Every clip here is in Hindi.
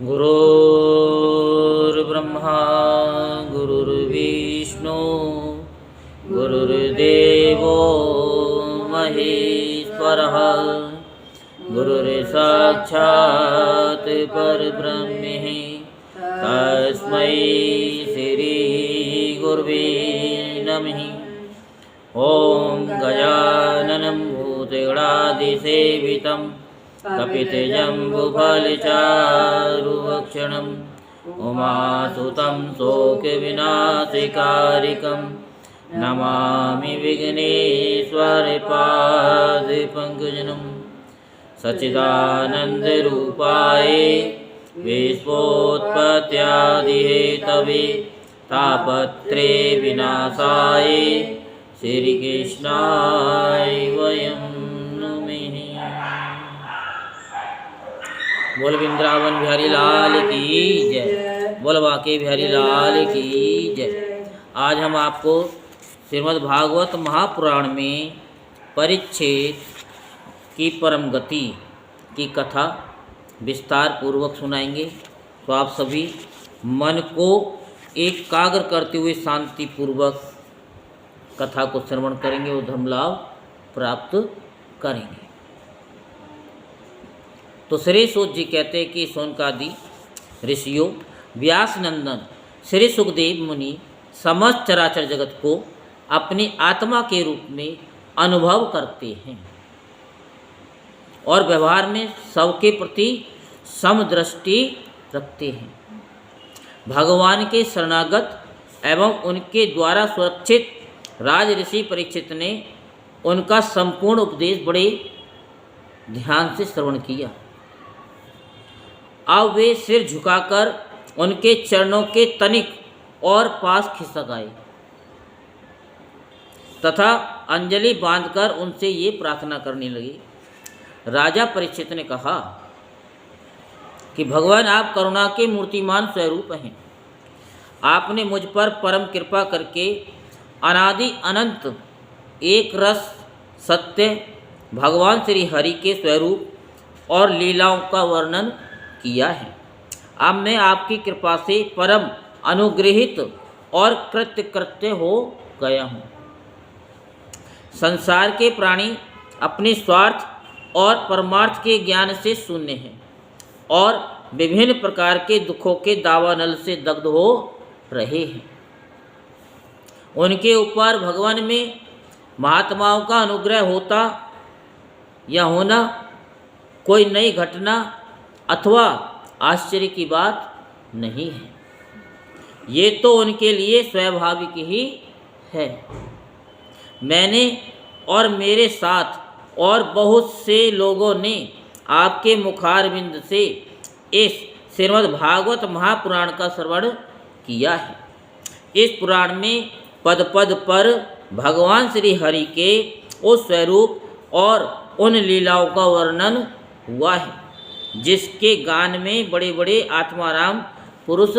गुरुर्ब्रह्मा गुरुर्विष्णु गुरुर्देवो महेश्वरः गुरुर्साक्षात् परब्रह्म तस्मै श्री गुरुवे नमः। ॐ गजाननं भूतगणाधिसेवितं कपितजम्बुफलचारुभक्षणम् उमासुतं शोकविनाशकारिकं नमामि विघ्नेश्वरपादपङ्कजं सच्चिदानन्दरूपाय विश्वोत्पत्त्यादिहेतवे तापत्रे विनाशाय श्रीकृष्णाय वयं नमः। बोल वृंदावन बिहारी लाल की जय, बोल बांके बिहारी लाल की जय। आज हम आपको श्रीमद् भागवत महापुराण में परिच्छेद की परम गति की कथा विस्तार पूर्वक सुनाएंगे। तो आप सभी मन को एकाग्र करते हुए शांति पूर्वक कथा को श्रवण करेंगे और धर्म लाभ प्राप्त करेंगे। तो श्री सूत जी कहते हैं कि शौनकादि ऋषियों व्यास नंदन श्री सुखदेव मुनि समस्त चराचर जगत को अपनी आत्मा के रूप में अनुभव करते हैं और व्यवहार में सबके प्रति समदृष्टि रखते हैं। भगवान के शरणागत एवं उनके द्वारा सुरक्षित राज ऋषि परीक्षित ने उनका संपूर्ण उपदेश बड़े ध्यान से श्रवण किया। अब वे सिर झुकाकर उनके चरणों के तनिक और पास खिसक आए तथा अंजलि बांधकर उनसे ये प्रार्थना करने लगे। राजा परीक्षित ने कहा कि भगवान आप करुणा के मूर्तिमान स्वरूप हैं। आपने मुझ पर परम कृपा करके अनादि अनंत एक रस सत्य भगवान श्री हरि के स्वरूप और लीलाओं का वर्णन किया है। अब मैं आपकी कृपा से परम अनुग्रहित और कृत्य हो गया हूँ। संसार के प्राणी अपने स्वार्थ और परमार्थ के ज्ञान से शून्य हैं और विभिन्न प्रकार के दुखों के दावानल से दग्ध हो रहे हैं। उनके ऊपर भगवान में महात्माओं का अनुग्रह होता या होना कोई नई घटना अथवा आश्चर्य की बात नहीं है। ये तो उनके लिए स्वाभाविक ही है। मैंने और मेरे साथ और बहुत से लोगों ने आपके मुखारविंद से इस श्रीमद् भागवत महापुराण का श्रवण किया है। इस पुराण में पद पद पर भगवान श्री हरि के उस स्वरूप और उन लीलाओं का वर्णन हुआ है जिसके गान में बड़े बड़े आत्माराम पुरुष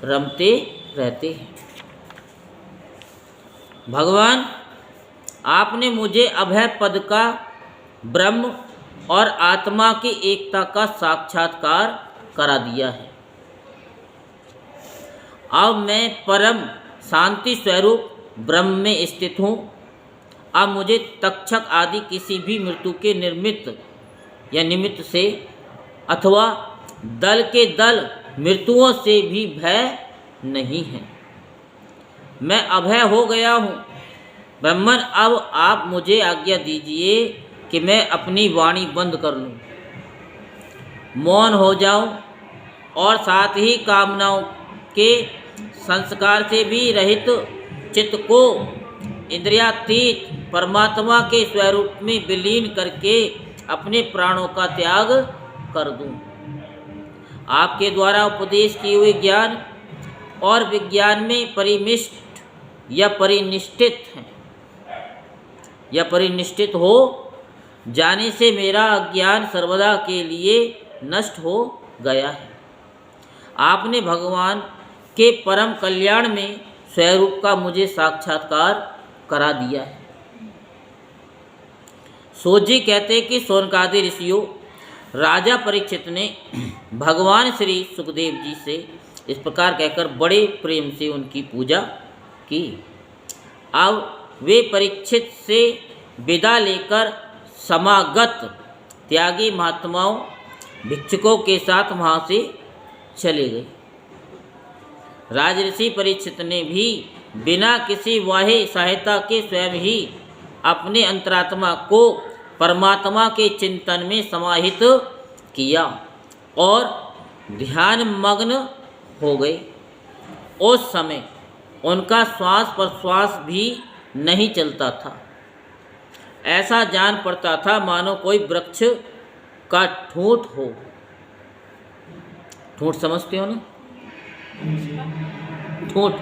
रमते रहते हैं। भगवान आपने मुझे अभय पद का ब्रह्म और आत्मा की एकता का साक्षात्कार करा दिया है। अब मैं परम शांति स्वरूप ब्रह्म में स्थित हूँ। अब मुझे तक्षक आदि किसी भी मृत्यु के निमित्त से अथवा दल के दल मृत्युओं से भी भय नहीं है। मैं अभय हो गया हूँ। ब्रह्मन अब आप मुझे आज्ञा दीजिए कि मैं अपनी वाणी बंद कर लूँ, मौन हो जाऊँ और साथ ही कामनाओं के संस्कार से भी रहित चित्त को इंद्रियातीत परमात्मा के स्वरूप में विलीन करके अपने प्राणों का त्याग कर दूं। आपके द्वारा उपदेश किए हुए ज्ञान और विज्ञान में परिमिष्ट या परिनिष्ठित हो जाने से मेरा अज्ञान सर्वदा के लिए नष्ट हो गया है। आपने भगवान के परम कल्याण में स्वरूप का मुझे साक्षात्कार करा दिया है। सूत जी कहते कि शौनकादि ऋषियों राजा परीक्षित ने भगवान श्री सुखदेव जी से इस प्रकार कहकर बड़े प्रेम से उनकी पूजा की। अब वे परीक्षित से विदा लेकर समागत त्यागी महात्माओं भिक्षुकों के साथ वहाँ से चले गए। राजऋषि परीक्षित ने भी बिना किसी बाह्य सहायता के स्वयं ही अपने अंतरात्मा को परमात्मा के चिंतन में समाहित किया और ध्यान मग्न हो गए। उस समय उनका श्वास प्रश्वास भी नहीं चलता था। ऐसा जान पड़ता था मानो कोई वृक्ष का ठूंठ हो। ठूंठ समझते हो ना? ठूंठ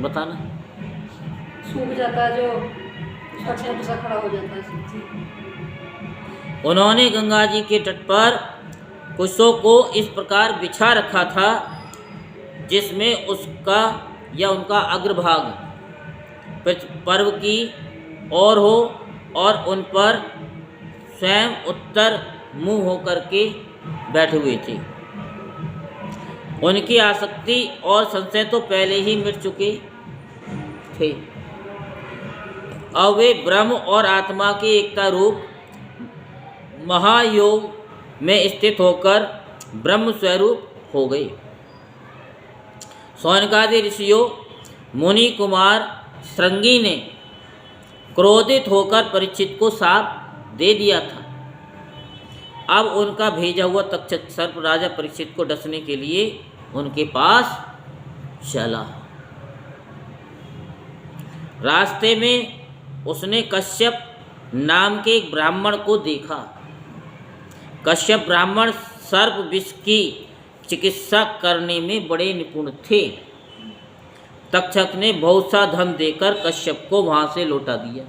बताना। सूख जाता है, जो छट सा खड़ा हो जाता है। उन्होंने गंगा जी के तट पर कुशों को इस प्रकार बिछा रखा था जिसमें उसका या उनका अग्रभाग पर्व की ओर हो और उन पर स्वयं उत्तर मुंह होकर के बैठे हुए थे। उनकी आसक्ति और संशय तो पहले ही मिट चुके थे। अब वे ब्रह्म और आत्मा के एकता रूप महायोग में स्थित होकर ब्रह्म स्वरूप हो गए। सौनकादि ऋषियों मुनि कुमार श्रृंगी ने क्रोधित होकर परीक्षित को शाप दे दिया था। अब उनका भेजा हुआ तक्षक सर्प राजा परीक्षित को डसने के लिए उनके पास चला। रास्ते में उसने कश्यप नाम के एक ब्राह्मण को देखा। कश्यप ब्राह्मण सर्प विष की चिकित्सा करने में बड़े निपुण थे। तक्षक ने बहुत सा धन देकर कश्यप को वहां से लौटा दिया।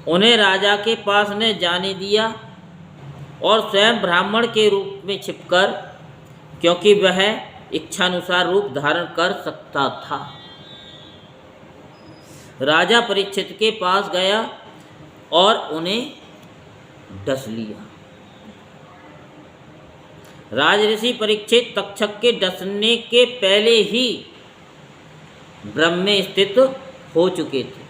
उन्हें राजा के पास न जाने दिया और स्वयं ब्राह्मण के रूप में छिपकर, क्योंकि वह इच्छानुसार रूप धारण कर सकता था, राजा परीक्षित के पास गया और उन्हें डस लिया। राजऋषि परीक्षित तक्षक के डसने के पहले ही ब्रह्म में स्थित हो चुके थे।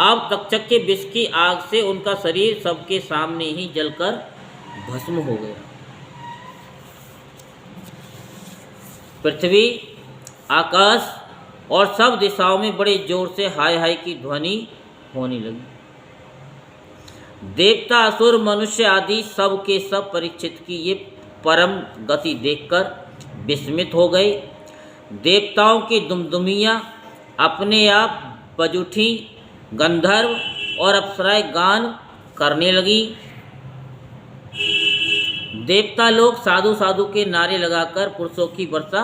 अब तक्षक के विष की आग से उनका शरीर सबके सामने ही जलकर भस्म हो गया। पृथ्वी, आकाश और सब दिशाओं में बड़े जोर से हाय हाय की ध्वनि होने लगी। देवता, असुर, मनुष्य आदि सब के सब परीक्षित की ये परम गति देखकर विस्मित हो गए। देवताओं की दुमदुमियाँ अपने आप बज उठी। गंधर्व और अप्सराएं गान करने लगी। देवता लोग साधु साधु के नारे लगाकर पुरुषों की वर्षा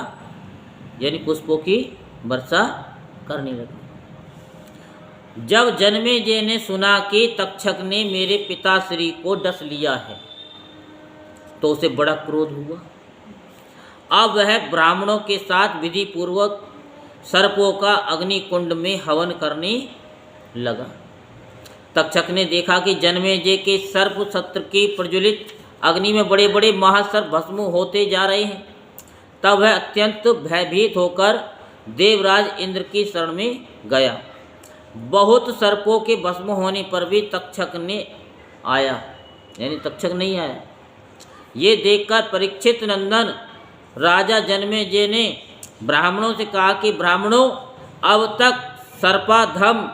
यानी पुष्पों की वर्षा करने लगे। जब जन्मेजय ने सुना कि तक्षक ने मेरे पिताश्री को डस लिया है तो उसे बड़ा क्रोध हुआ। अब वह ब्राह्मणों के साथ विधि पूर्वक सर्पों का अग्नि कुंड में हवन करने लगा। तक्षक ने देखा कि जन्मेजय के सर्प सत्र की प्रज्वलित अग्नि में बड़े बड़े महासर्प भस्म होते जा रहे हैं। तब वह अत्यंत भयभीत होकर देवराज इंद्र की शरण में गया। बहुत सर्पों के भस्म होने पर भी तक्षक नहीं आया। ये देखकर परीक्षित नंदन राजा जन्मेजय ने ब्राह्मणों से कहा कि ब्राह्मणों, अब तक सर्पाधम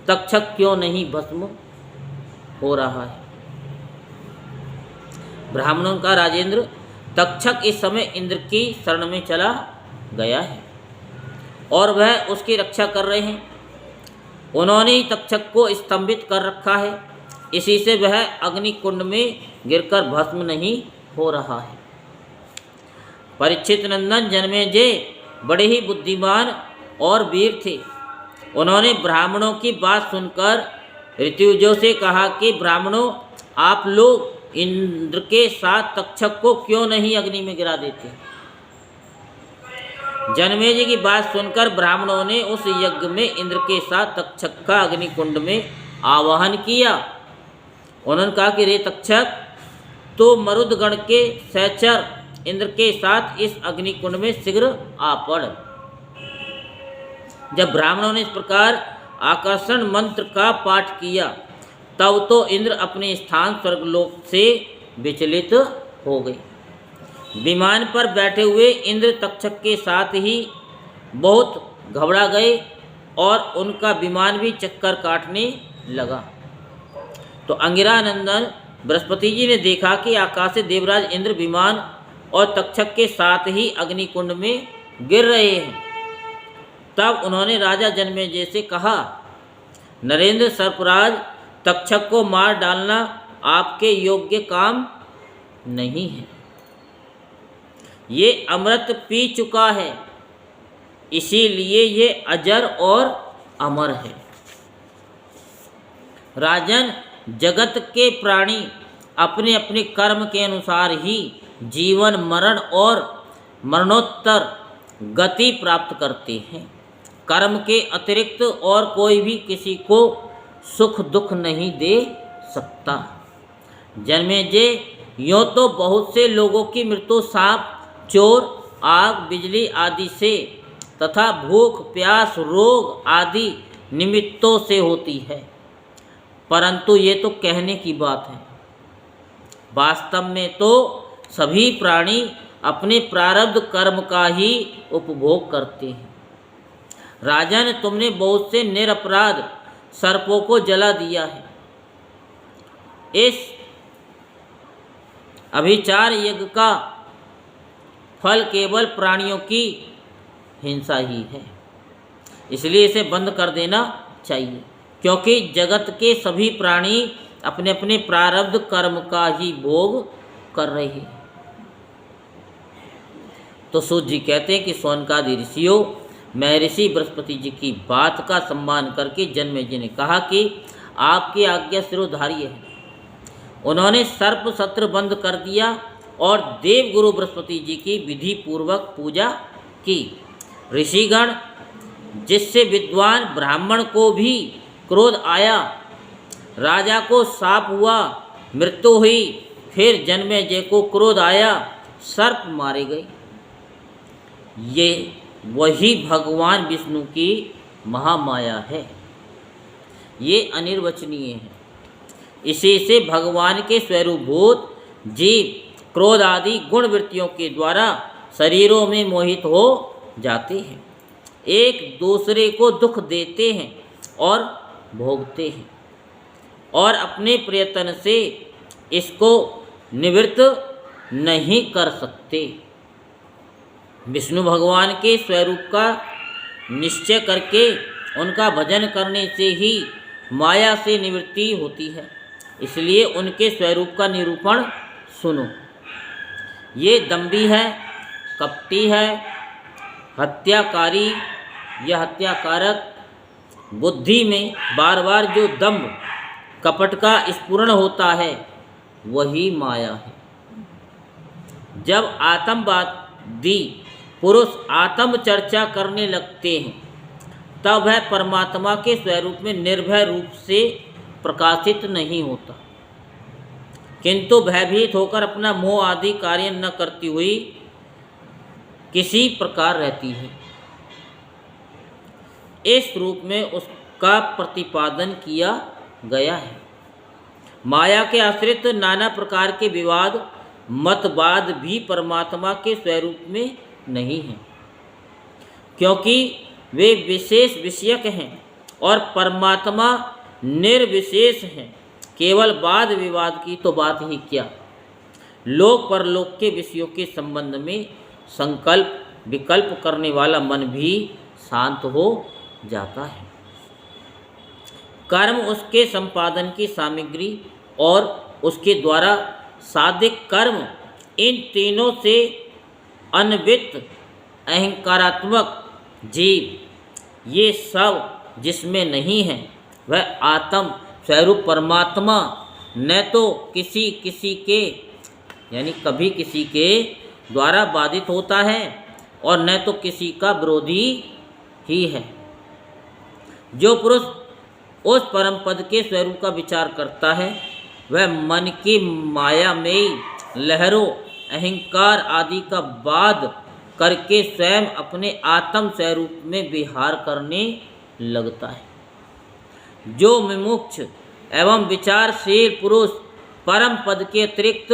तक्षक क्यों नहीं भस्म हो रहा है? ब्राह्मणों का राजेंद्र, तक्षक इस समय इंद्र की शरण में चला गया है और वह उसकी रक्षा कर रहे हैं। उन्होंने ही तक्षक को स्तंभित कर रखा है, इसी से वह अग्नि कुंड में गिरकर भस्म नहीं हो रहा है। परीक्षित नंदन जन्मेजय बड़े ही बुद्धिमान और वीर थे। उन्होंने ब्राह्मणों की बात सुनकर ऋतुजों से कहा कि ब्राह्मणों, आप लोग इंद्र के साथ तक्षक को क्यों नहीं अग्नि में गिरा देते? जन्मेजय की बात सुनकर ब्राह्मणों ने उस यज्ञ में इंद्र के साथ तक्षक का अग्नि कुंड में आवाहन किया। उन्होंने कहा कि रे तक्षक, तो मरुदगण के सहचर इंद्र के साथ इस अग्निकुंड में शीघ्र आ पड़। जब ब्राह्मणों ने इस प्रकार आकर्षण मंत्र का पाठ किया, तब तो इंद्र अपने स्थान स्वर्गलोक से विचलित हो गए। विमान पर बैठे हुए इंद्र तक्षक के साथ ही बहुत घबरा गए और उनका विमान भी चक्कर काटने लगा। तो अंगिरा नंदन बृहस्पति जी ने देखा कि आकाश से देवराज इंद्र विमान और तक्षक के साथ ही अग्निकुंड में गिर रहे हैं। तब उन्होंने राजा जन्मेजय से कहा, नरेंद्र सर्पराज, तक्षक को मार डालना आपके योग्य काम नहीं है। ये अमृत पी चुका है, इसीलिए ये अजर और अमर है। राजन, जगत के प्राणी अपने अपने कर्म के अनुसार ही जीवन मरण और मरणोत्तर गति प्राप्त करते हैं। कर्म के अतिरिक्त और कोई भी किसी को सुख दुख नहीं दे सकता। जन्मेजय, यों तो बहुत से लोगों की मृत्यु सांप, चोर, आग, बिजली आदि से तथा भूख, प्यास, रोग आदि निमित्तों से होती है, परंतु ये तो कहने की बात है। वास्तव में तो सभी प्राणी अपने प्रारब्ध कर्म का ही उपभोग करते हैं। राजन, तुमने बहुत से निरपराध सर्पों को जला दिया है। इस अभिचार यज्ञ का फल केवल प्राणियों की हिंसा ही है, इसलिए इसे बंद कर देना चाहिए, क्योंकि जगत के सभी प्राणी अपने अपने प्रारब्ध कर्म का ही भोग कर रहे हैं। तो सूत जी कहते हैं कि सौनकादि ऋषियों, महर्षि बृहस्पति जी की बात का सम्मान करके जन्मेजय ने कहा कि आपकी आज्ञा शिरोधार्य है। उन्होंने सर्प सत्र बंद कर दिया और देवगुरु बृहस्पति जी की विधि पूर्वक पूजा की। ऋषिगण, जिससे विद्वान ब्राह्मण को भी क्रोध आया, राजा को शाप हुआ, मृत्यु हुई, फिर जन्मेजय को क्रोध आया, सर्प मारे गए। ये वही भगवान विष्णु की महामाया है, ये अनिर्वचनीय है। इसी से भगवान के स्वरूपभूत जीव क्रोध आदि गुण वृत्तियों के द्वारा शरीरों में मोहित हो जाते हैं, एक दूसरे को दुख देते हैं और भोगते हैं, और अपने प्रयत्न से इसको निवृत्त नहीं कर सकते। विष्णु भगवान के स्वरूप का निश्चय करके उनका भजन करने से ही माया से निवृत्ति होती है। इसलिए उनके स्वरूप का निरूपण सुनो। ये दंभी है, कपटी है, हत्याकारी या हत्याकारक, बुद्धि में बार बार जो दंभ कपट का स्फुरण होता है वही माया है। जब आत्मवादी पुरुष आत्म चर्चा करने लगते हैं, तब वह परमात्मा के स्वरूप में निर्भय रूप से प्रकाशित नहीं होता, किंतु भयभीत होकर अपना मोह आदि कार्य न करती हुई किसी प्रकार रहती है। इस रूप में उसका प्रतिपादन किया गया है। माया के आश्रित नाना प्रकार के विवाद मतवाद भी परमात्मा के स्वरूप में नहीं हैं, क्योंकि वे विशेष विषयक हैं और परमात्मा निर्विशेष हैं। केवल वाद विवाद की तो बात ही क्या, लोक परलोक के विषयों के संबंध में संकल्प विकल्प करने वाला मन भी शांत हो जाता है। कर्म उसके संपादन की सामग्री और उसके द्वारा साध्य कर्म, इन तीनों से अनवित अहंकारात्मक जीव, ये सब जिसमें नहीं है वह आत्म स्वरूप परमात्मा न तो किसी के यानी कभी किसी के द्वारा बाधित होता है और न तो किसी का विरोधी ही है। जो पुरुष उस परम पद के स्वरूप का विचार करता है, वह मन की मायामयी लहरों, अहंकार आदि का बाध करके स्वयं अपने आत्म स्वरूप में विहार करने लगता है। जो विमुक्त एवं विचारशील पुरुष परम पद के अतिरिक्त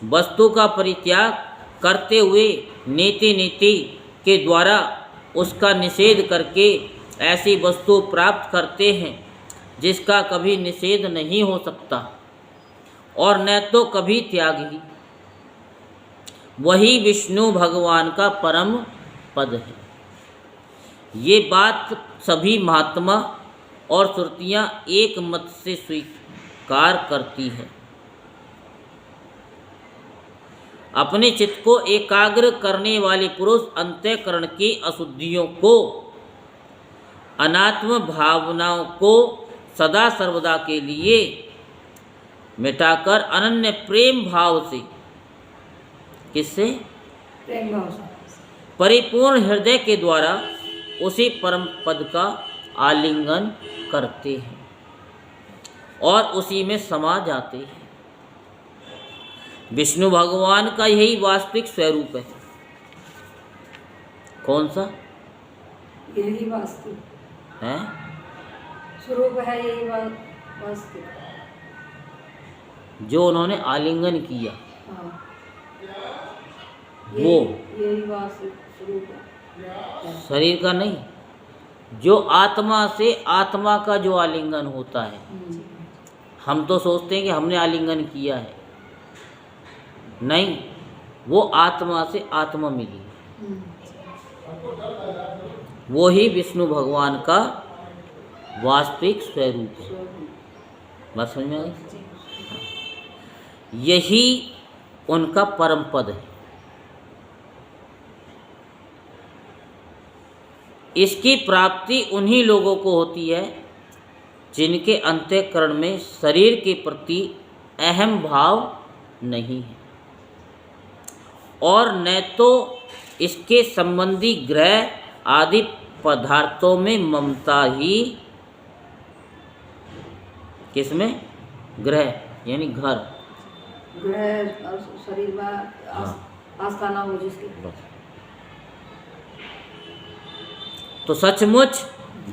वस्तु का परित्याग करते हुए नीति के द्वारा उसका निषेध करके ऐसी वस्तु प्राप्त करते हैं जिसका कभी निषेध नहीं हो सकता और न तो कभी त्याग ही, वही विष्णु भगवान का परम पद है। ये बात सभी महात्मा और श्रुतियाँ एक मत से स्वीकार करती है। अपने चित्त को एकाग्र करने वाले पुरुष अंतःकरण की अशुद्धियों को, अनात्म भावनाओं को सदा सर्वदा के लिए मिटाकर अनन्य प्रेम भाव से, किससे? प्रेम भाव से, परिपूर्ण हृदय के द्वारा उसी परम पद का आलिंगन करते हैं और उसी में समा जाते हैं। विष्णु भगवान का यही वास्तविक स्वरूप है। कौन सा? यही वास्तविक है स्वरूप है, यही वास्तविक जो उन्होंने आलिंगन किया। हाँ, वो यही वास्तविक स्वरूप है, शरीर का नहीं, जो आत्मा से आत्मा का जो आलिंगन होता है। हम तो सोचते हैं कि हमने आलिंगन किया है, नहीं, वो आत्मा से आत्मा मिली, वो ही विष्णु भगवान का वास्तविक स्वरूप है। बात समझ में आई? यही उनका परम पद है। इसकी प्राप्ति उन्हीं लोगों को होती है जिनके अंतःकरण में शरीर के प्रति अहम भाव नहीं है और न तो इसके संबंधी ग्रह आदि पदार्थों में ममता ही, किसमें? ग्रह यानी घर, ग्रह और शरीर में आस्थाना हो जिसकी। तो सचमुच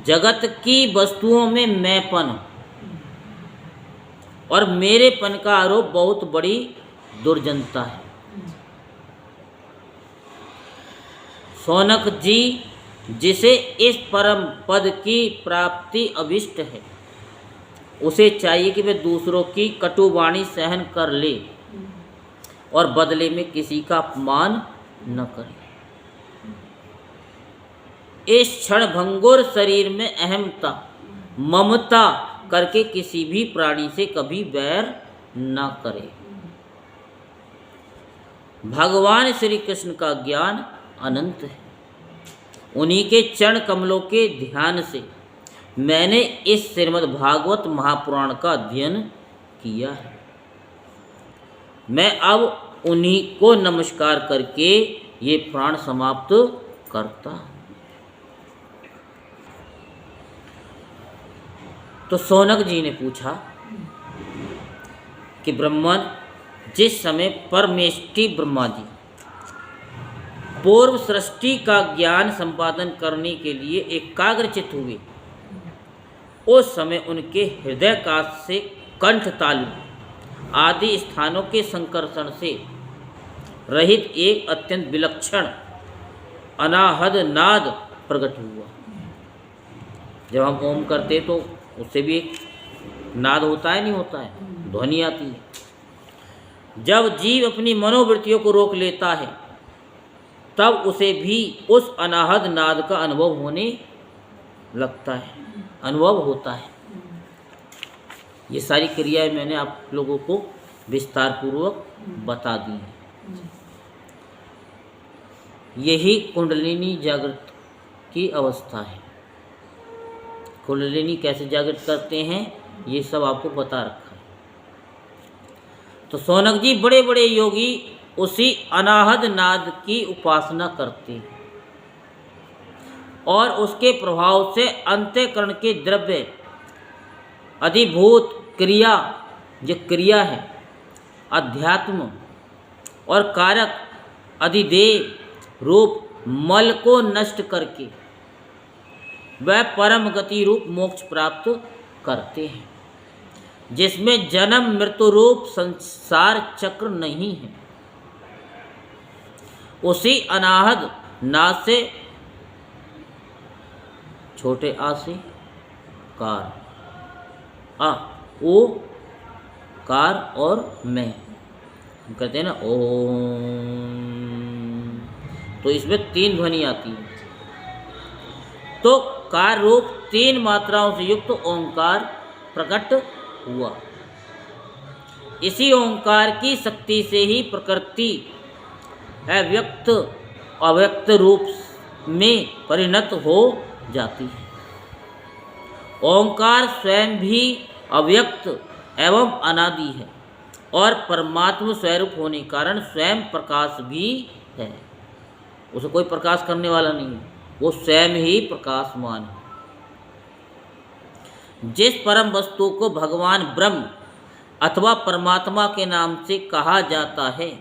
जगत की वस्तुओं में मैंपन और मेरेपन का आरोप बहुत बड़ी दुर्जनता है। शौनक जी, जिसे इस परम पद की प्राप्ति अभिष्ट है, उसे चाहिए कि वह दूसरों की कटुवाणी सहन कर ले और बदले में किसी का अपमान न करे। इस क्षण भंगुर शरीर में अहमता ममता करके किसी भी प्राणी से कभी बैर न करे। भगवान श्री कृष्ण का ज्ञान अनंत है। उन्हीं के चरण कमलों के ध्यान से मैंने इस श्रीमद् भागवत महापुराण का अध्ययन किया है। मैं अब उन्हीं को नमस्कार करके ये पुराण समाप्त करता हूँ। तो शौनक जी ने पूछा कि ब्रह्मन, जिस समय परमेष्टि ब्रह्मा जी पूर्व सृष्टि का ज्ञान संपादन करने के लिए एकाग्रचित हुए, उस समय उनके हृदय काश से कंठ तालु आदि स्थानों के संकर्षण से रहित एक अत्यंत विलक्षण अनाहद नाद प्रकट हुआ। जब हम ओम करते तो उससे भी एक नाद होता है, नहीं होता है, ध्वनि आती है। जब जीव अपनी मनोवृत्तियों को रोक लेता है तब उसे भी उस अनाहद नाद का अनुभव होने लगता है, अनुभव होता है। ये सारी क्रियाएं मैंने आप लोगों को विस्तार पूर्वक बता दी हैं। यही कुंडलिनी जागृत की अवस्था है। कुंडलिनी कैसे जागृत करते हैं ये सब आपको बता रखा है। तो शौनक जी बड़े बड़े योगी उसी अनाहद नाद की उपासना करते हैं और उसके प्रभाव से अंतःकरण के द्रव्य अधिभूत क्रिया, जो क्रिया है, अध्यात्म और कारक अधिदेव रूप मल को नष्ट करके वह परम गति रूप मोक्ष प्राप्त करते हैं, जिसमें जन्म मृत्यु रूप संसार चक्र नहीं है। उसी अनाहद नाद से, छोटे आ से कार, आ ओ कार और मैं, हम कहते हैं ना ओम, तो इसमें 3 ध्वनि आती है। तो कार रूप 3 मात्राओं से युक्त ओंकार प्रकट हुआ। इसी ओंकार की शक्ति से ही प्रकृति अव्यक्त अव्यक्त रूप में परिणत हो जाती है। ओंकार स्वयं भी अव्यक्त एवं अनादि है और परमात्मा स्वरूप होने के कारण स्वयं प्रकाश भी है। उसे कोई प्रकाश करने वाला नहीं है, वो स्वयं ही प्रकाशमान है। जिस परम वस्तु को भगवान ब्रह्म अथवा परमात्मा के नाम से कहा जाता है,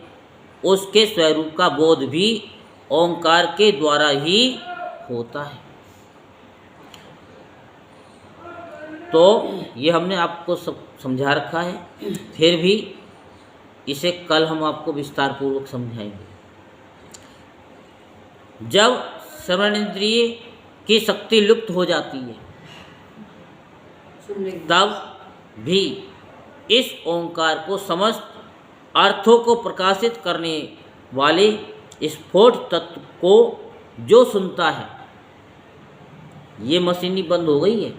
उसके स्वरूप का बोध भी ओंकार के द्वारा ही होता है। तो ये हमने आपको सब समझा रखा है, फिर भी इसे कल हम आपको विस्तार पूर्वक समझाएंगे। जब श्रवण इंद्रिय की शक्ति लुप्त हो जाती है, तब भी इस ओंकार को समस्त अर्थों को प्रकाशित करने वाले स्फोट तत्व को जो सुनता है, ये मशीनी बंद हो गई है,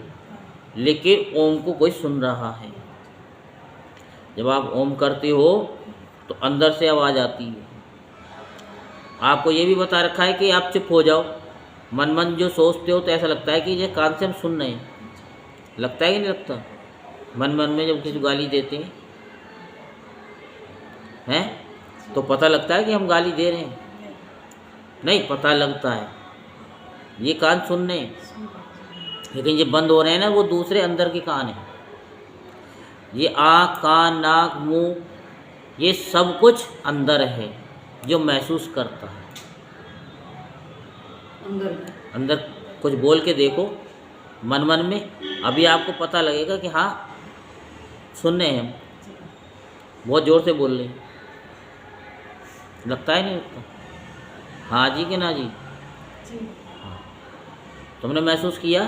लेकिन ओम को कोई सुन रहा है। जब आप ओम करते हो तो अंदर से आवाज़ आती है। आपको ये भी बता रखा है कि आप चुप हो जाओ, मन मन जो सोचते हो तो ऐसा लगता है कि ये कान से हम सुन रहे हैं, लगता है कि नहीं लगता? मन मन में जब किसी गाली देते हैं तो पता लगता है कि हम गाली दे रहे हैं? नहीं, पता लगता है, ये कान सुन रहे हैं, लेकिन ये बंद हो रहे हैं ना, वो दूसरे अंदर के कान हैं। ये आँख, कान, नाक, मुंह, ये सब कुछ अंदर है जो महसूस करता है। अंदर कुछ बोल के देखो मन मन में, अभी आपको पता लगेगा कि हाँ सुन रहे हैं हम, बहुत ज़ोर से बोल रहे हैं, लगता है नहीं लगता? हाँ जी कि ना जी? हाँ, तुमने महसूस किया?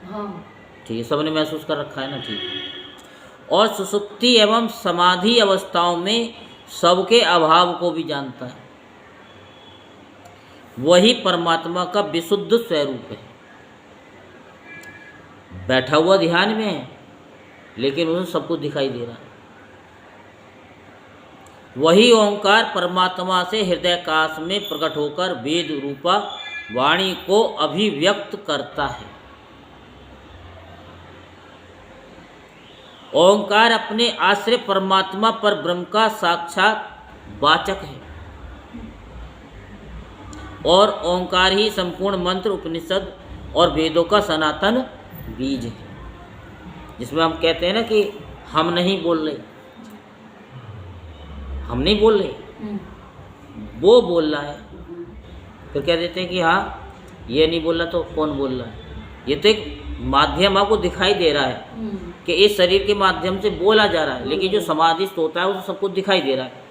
हाँ। ठीक है, सबने महसूस कर रखा है ना? ठीक है। और सुसुप्ति एवं समाधि अवस्थाओं में सबके अभाव को भी जानता है। वही परमात्मा का विशुद्ध स्वरूप है। बैठा हुआ ध्यान में है, लेकिन उसे सब कुछ दिखाई दे रहा है। वही ओंकार परमात्मा से हृदयाकाश में प्रकट होकर वेद रूपा वाणी को अभिव्यक्त करता है। ओंकार अपने आश्रय परमात्मा पर ब्रह्म का साक्षात वाचक है और ओंकार ही संपूर्ण मंत्र, उपनिषद और वेदों का सनातन बीज है। जिसमें हम कहते हैं ना कि हम नहीं बोल रहे, हम नहीं बोल रहे, वो बोल रहा है। फिर कह देते हैं कि हाँ ये नहीं बोल रहा तो कौन बोल रहा है? ये तो एक माध्यम आपको दिखाई दे रहा है कि इस शरीर के माध्यम से बोला जा रहा है, लेकिन जो समाधिस्थ होता है उसे सब कुछ दिखाई दे रहा है।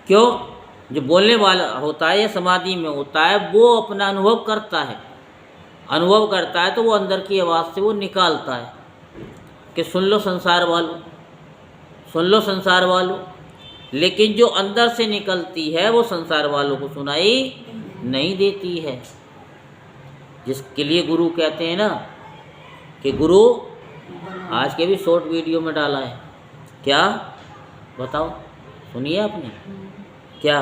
क्यों? जो बोलने वाला होता है या समाधि में होता है, वो अपना अनुभव करता है। अनुभव करता है तो वो अंदर की आवाज़ से वो निकालता है कि सुन लो संसार वालों, सुन लो संसार वालों। लेकिन जो अंदर से निकलती है वो संसार वालों को सुनाई नहीं देती है। जिसके लिए गुरु कहते हैं ना कि गुरु, आज के भी शॉर्ट वीडियो में डाला है, क्या बताओ, सुनिए आपने क्या?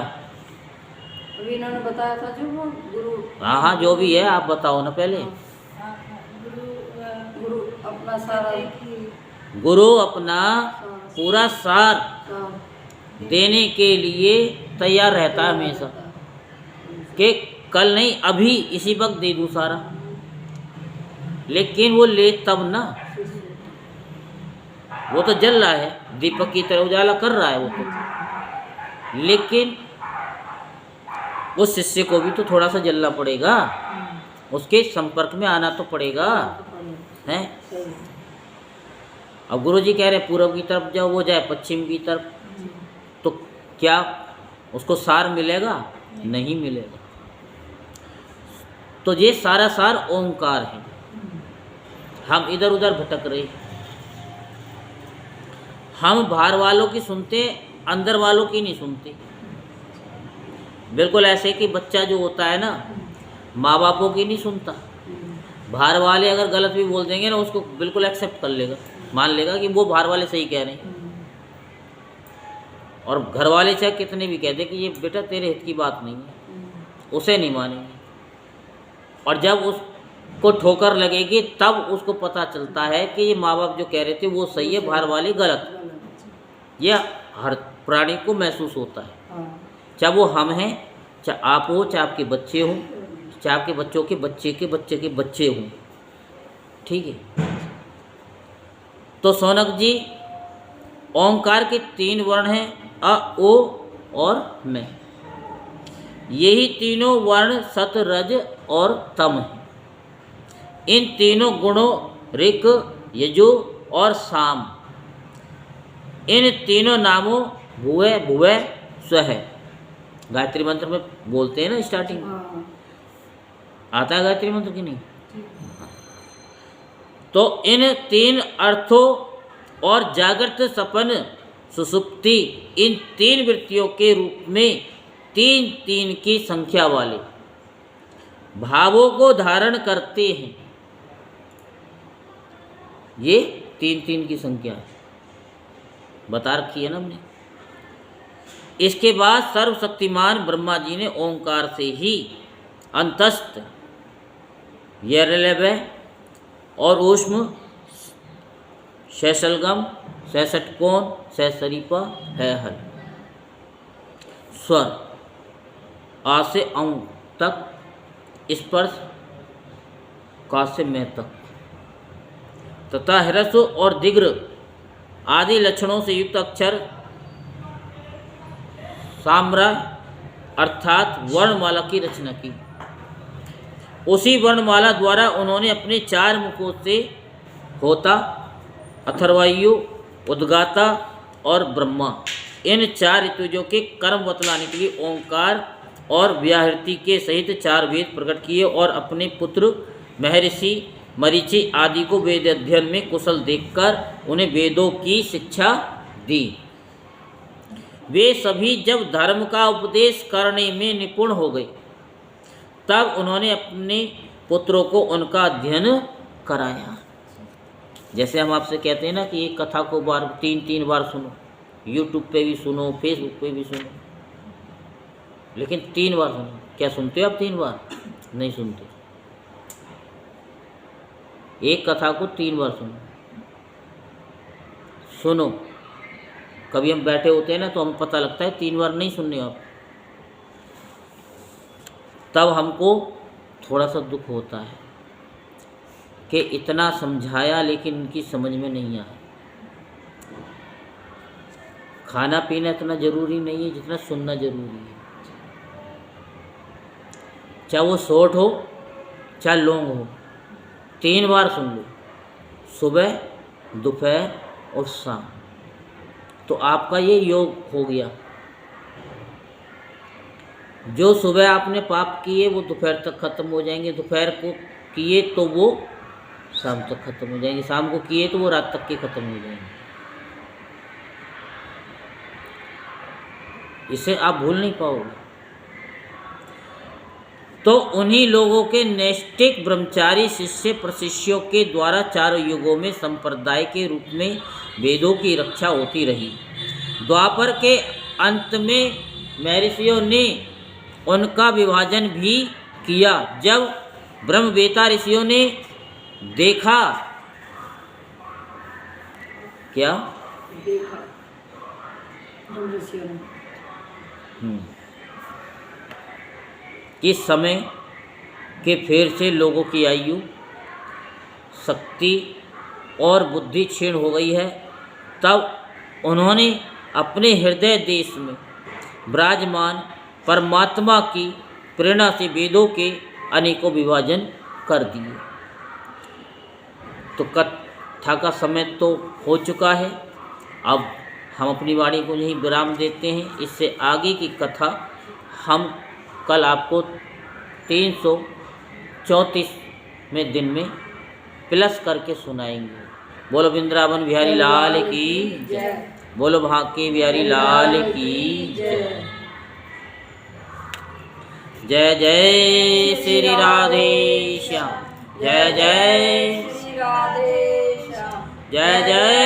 अभी इन्होंने बताया था जो वो गुरु। हाँ हाँ, जो भी है आप बताओ ना पहले। गुरु अपना सारा, गुरु अपना पूरा सार देने के लिए तैयार रहता है हमेशा कि कल नहीं, अभी इसी वक्त दे दूँ सारा। लेकिन वो ले तब ना वो तो जल रहा है, दीपक की तरह उजाला कर रहा है वो तो, लेकिन उस शिष्य को भी तो थोड़ा सा जलना पड़ेगा, उसके संपर्क में आना तो पड़ेगा, हैं? अब गुरु जी कह रहे पूर्व की तरफ जाओ, वो जाए पश्चिम की तरफ, तो क्या उसको सार मिलेगा? नहीं मिलेगा। तो ये सारा सार ओंकार है। हम इधर उधर भटक रहे, हम बाहर वालों की सुनते, अंदर वालों की नहीं सुनते। बिल्कुल ऐसे कि बच्चा जो होता है ना, माँ बापों की नहीं सुनता, बाहर वाले अगर गलत भी बोल देंगे ना, उसको बिल्कुल एक्सेप्ट कर लेगा, मान लेगा कि वो बाहर वाले सही कह रहे हैं। और घर वाले चाहे कितने भी कह दे कि ये बेटा तेरे हित की बात नहीं है, उसे नहीं मानेंगे। और जब उसको ठोकर लगेगी तब उसको पता चलता है कि ये माँ बाप जो कह रहे थे वो सही है, बाहर वाले गलत। यह हर प्राणी को महसूस होता है, चाहे वो हम हैं, चाहे आप हो, चाहे आपके बच्चे हों, चाहे आपके बच्चों के बच्चे के बच्चे के बच्चे हों, ठीक है। तो सौनक जी, ओंकार के 3 वर्ण हैं, अ, ओ और मैं। यही तीनों वर्ण सत, रज और तम हैं। इन तीनों गुणों ऋक, यजु और साम, इन तीनों नामों भुवः भुवः स्वः, गायत्री मंत्र में बोलते हैं ना स्टार्टिंग में, आता है गायत्री मंत्र की नहीं? तो इन 3 अर्थों और जागृत, सपन, सुषुप्ति, इन 3 वृत्तियों के रूप में 3-3 की संख्या वाले भावों को धारण करते हैं। ये 3-3 की संख्या है, बता रखी है ना हमने। इसके बाद सर्वशक्तिमान ब्रह्मा जी ने ओंकार से ही अंतस्थ, यरलभ्य और ऊष्म, शैशलगम, सैसठकोण, सैसरीपा, है हल, स्वर, आ से औं तक, स्पर्श, का से मैं तक, तथा ह्रस्व और दीर्घ आदि लक्षणों से युक्त अक्षर साम्रा अर्थात वर्णमाला की रचना की। उसी वर्णमाला द्वारा उन्होंने अपने 4 मुखों से होता, अथर्वायु, उद्गाता और ब्रह्मा, इन 4 ऋतुजों के कर्म बतलाने के लिए ओंकार और व्याहृति के सहित 4 वेद प्रकट किए और अपने पुत्र महर्षि मरीचि आदि को वेद अध्ययन में कुशल देखकर उन्हें वेदों की शिक्षा दी। वे सभी जब धर्म का उपदेश करने में निपुण हो गए तब उन्होंने अपने पुत्रों को उनका अध्ययन कराया। जैसे हम आपसे कहते हैं ना कि एक कथा को 3-3 बार सुनो, यूट्यूब पे भी सुनो, फेसबुक पे भी सुनो, लेकिन 3 बार सुनो। क्या सुनते हो आप 3 बार? नहीं सुनते। एक कथा को 3 बार सुनो। कभी हम बैठे होते हैं ना तो हमें पता लगता है 3 बार नहीं सुनने आप, तब हमको थोड़ा सा दुख होता है कि इतना समझाया लेकिन उनकी समझ में नहीं आया। खाना पीना इतना ज़रूरी नहीं है जितना सुनना ज़रूरी है, चाहे वो शॉर्ट हो चाहे लॉन्ग हो, 3 बार सुन लो, सुबह, दोपहर और शाम, तो आपका ये योग हो गया। जो सुबह आपने पाप किए वो दोपहर तक खत्म हो जाएंगे, दोपहर को किए तो वो शाम तक खत्म हो जाएंगे, शाम को किए तो वो रात तक के खत्म हो जाएंगे। इसे आप भूल नहीं पाओगे। तो उन्हीं लोगों के नैष्ठिक ब्रह्मचारी शिष्य प्रशिष्यों के द्वारा 4 युगों में संप्रदाय के रूप में वेदों की रक्षा होती रही। द्वापर के अंत में महर्षियों ने उनका विभाजन भी किया। जब ब्रह्मवेता ऋषियों ने देखा, क्या देखा ब्रह्म ऋषियों ने कि समय के फेर से लोगों की आयु, शक्ति और बुद्धि क्षीण हो गई है, तब उन्होंने अपने हृदय देश में विराजमान परमात्मा की प्रेरणा से वेदों के अनेकों विभाजन कर दिए। तो कथा का समय तो हो चुका है, अब हम अपनी वाणी को यहीं विराम देते हैं। इससे आगे की कथा हम कल आपको 334वें दिन में प्लस करके सुनाएंगे। बोलो वृंदावन बिहारी लाल की जय, बोलो भांके बिहारी लाल की जय। जय जय श्री राधे श्याम, जय जय श्री राधे श्याम, जय जय